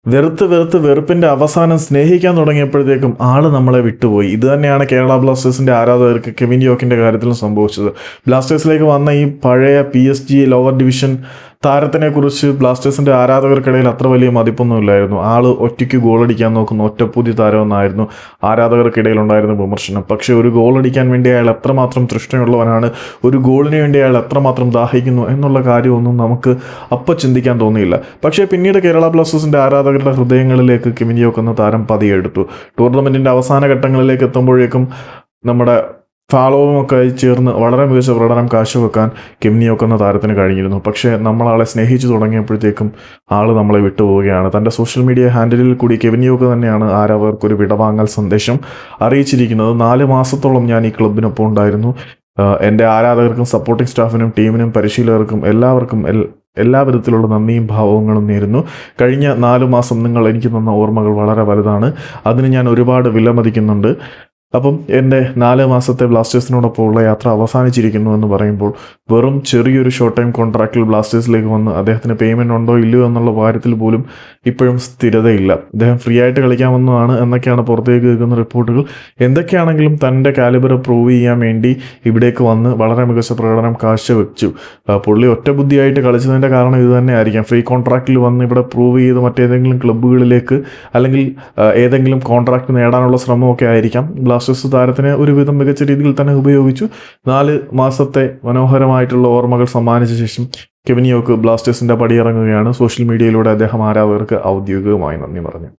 വെറുത്ത് വെറുത്ത് വെറുപ്പിൻ്റെ അവസാനം സ്നേഹിക്കാൻ തുടങ്ങിയപ്പോഴത്തേക്കും ആൾ നമ്മളെ വിട്ടുപോയി. ഇത് തന്നെയാണ് കേരള ബ്ലാസ്റ്റേഴ്സിൻ്റെ ആരാധകർക്ക് കെവിൻ യോക്കിൻ്റെ കാര്യത്തിലും സംഭവിച്ചത്. ബ്ലാസ്റ്റേഴ്സിലേക്ക് വന്ന ഈ പഴയ PSG ലോവർ ഡിവിഷൻ താരത്തിനെക്കുറിച്ച് ബ്ലാസ്റ്റേഴ്സിൻ്റെ ആരാധകർക്കിടയിൽ അത്ര വലിയ മതിപ്പൊന്നുമില്ലായിരുന്നു. ആൾ ഒറ്റയ്ക്ക് ഗോളടിക്കാൻ നോക്കുന്ന ഒറ്റപ്പൂതി താരമെന്നായിരുന്നു ആരാധകർക്കിടയിൽ ഉണ്ടായിരുന്ന വിമർശനം. പക്ഷേ ഒരു ഗോളടിക്കാൻ വേണ്ടി അയാൾ എത്രമാത്രം തൃഷ്ണയുള്ളവനാണ്, ഒരു ഗോളിന് വേണ്ടി അയാൾ എത്രമാത്രം ദാഹിക്കുന്നു എന്നുള്ള കാര്യമൊന്നും നമുക്ക് അപ്പോൾ ചിന്തിക്കാൻ തോന്നിയില്ല. പക്ഷേ പിന്നീട് കേരള ബ്ലാസ്റ്റേഴ്സിൻ്റെ ആരാധകരുടെ ഹൃദയങ്ങളിലേക്ക് കെവിൻ യോക്ക് എന്ന താരം പതിയെടുത്തു. ടൂർണമെൻറ്റിൻ്റെ അവസാന ഘട്ടങ്ങളിലേക്ക് എത്തുമ്പോഴേക്കും നമ്മുടെ ഫാളോവുമൊക്കെ ചേർന്ന് വളരെ മികച്ച പ്രകടനം കാഴ്ചവെക്കാൻ കെവിൻ യോക്ക് എന്ന താരത്തിന് കഴിഞ്ഞിരുന്നു. പക്ഷേ നമ്മളാളെ സ്നേഹിച്ചു തുടങ്ങിയപ്പോഴത്തേക്കും ആൾ നമ്മളെ വിട്ടുപോവുകയാണ്. തൻ്റെ സോഷ്യൽ മീഡിയ ഹാൻഡിലിൽ കൂടി കെവിൻ യോക്ക് തന്നെയാണ് ആരാധകർക്കൊരു വിടവാങ്ങൽ സന്ദേശം അറിയിച്ചിരിക്കുന്നത്. 4 മാസത്തോളം ഞാൻ ഈ ക്ലബിനൊപ്പം ഉണ്ടായിരുന്നു. എൻ്റെ ആരാധകർക്കും സപ്പോർട്ടിംഗ് സ്റ്റാഫിനും ടീമിനും പരിശീലകർക്കും എല്ലാവർക്കും എല്ലാ വിധത്തിലുള്ള നന്ദിയും ഭാവങ്ങളും നേരുന്നു. കഴിഞ്ഞ 4 മാസം നിങ്ങൾ എനിക്ക് തന്ന ഓർമ്മകൾ വളരെ വലുതാണ്. അതിന് ഞാൻ ഒരുപാട് വിലമതിക്കുന്നുണ്ട്. അപ്പം എൻ്റെ 4 മാസത്തെ ബ്ലാസ്റ്റേഴ്സിനോടൊപ്പമുള്ള യാത്ര അവസാനിച്ചിരിക്കുന്നു എന്ന് പറയുമ്പോൾ വെറും ചെറിയൊരു ഷോർട്ട് ടൈം കോൺട്രാക്റ്റിൽ ബ്ലാസ്റ്റേഴ്സിലേക്ക് വന്ന് അദ്ദേഹത്തിന് പേയ്മെൻറ്റ് ഉണ്ടോ ഇല്ലയോ എന്നുള്ള കാര്യത്തിൽ പോലും ഇപ്പോഴും സ്ഥിരതയില്ല. അദ്ദേഹം ഫ്രീ ആയിട്ട് കളിക്കാമെന്നതാണ് എന്നൊക്കെയാണ് പുറത്തേക്ക് കേൾക്കുന്ന റിപ്പോർട്ടുകൾ. എന്തൊക്കെയാണെങ്കിലും തൻ്റെ കാലിബർ പ്രൂവ് ചെയ്യാൻ വേണ്ടി ഇവിടേക്ക് വന്ന് വളരെ മികച്ച പ്രകടനം കാഴ്ചവെച്ചു. പുള്ളി ഒറ്റ ബുദ്ധിയായിട്ട് കളിച്ചതിൻ്റെ കാരണം ഇത് തന്നെ ആയിരിക്കാം. ഫ്രീ കോൺട്രാക്റ്റിൽ വന്ന് ഇവിടെ പ്രൂവ് ചെയ്ത് മറ്റേതെങ്കിലും ക്ലബ്ബുകളിലേക്ക് അല്ലെങ്കിൽ ഏതെങ്കിലും കോൺട്രാക്റ്റ് നേടാനുള്ള ശ്രമമൊക്കെ ആയിരിക്കാം. ബ്ലാസ്റ്റേഴ്സ് താരത്തിന് ഒരുവിധം മികച്ച രീതിയിൽ തന്നെ ഉപയോഗിച്ചു. 4 മാസത്തെ മനോഹരമായിട്ടുള്ള ഓർമ്മകൾ സമ്മാനിച്ച ശേഷം കെവിൻ യോക്ക് ബ്ലാസ്റ്റേഴ്സിൻ്റെ പടിയിറങ്ങുകയാണ്. സോഷ്യൽ മീഡിയയിലൂടെ അദ്ദേഹം ആരാധകർക്ക് ഔദ്യോഗികമായി നന്ദി പറഞ്ഞു.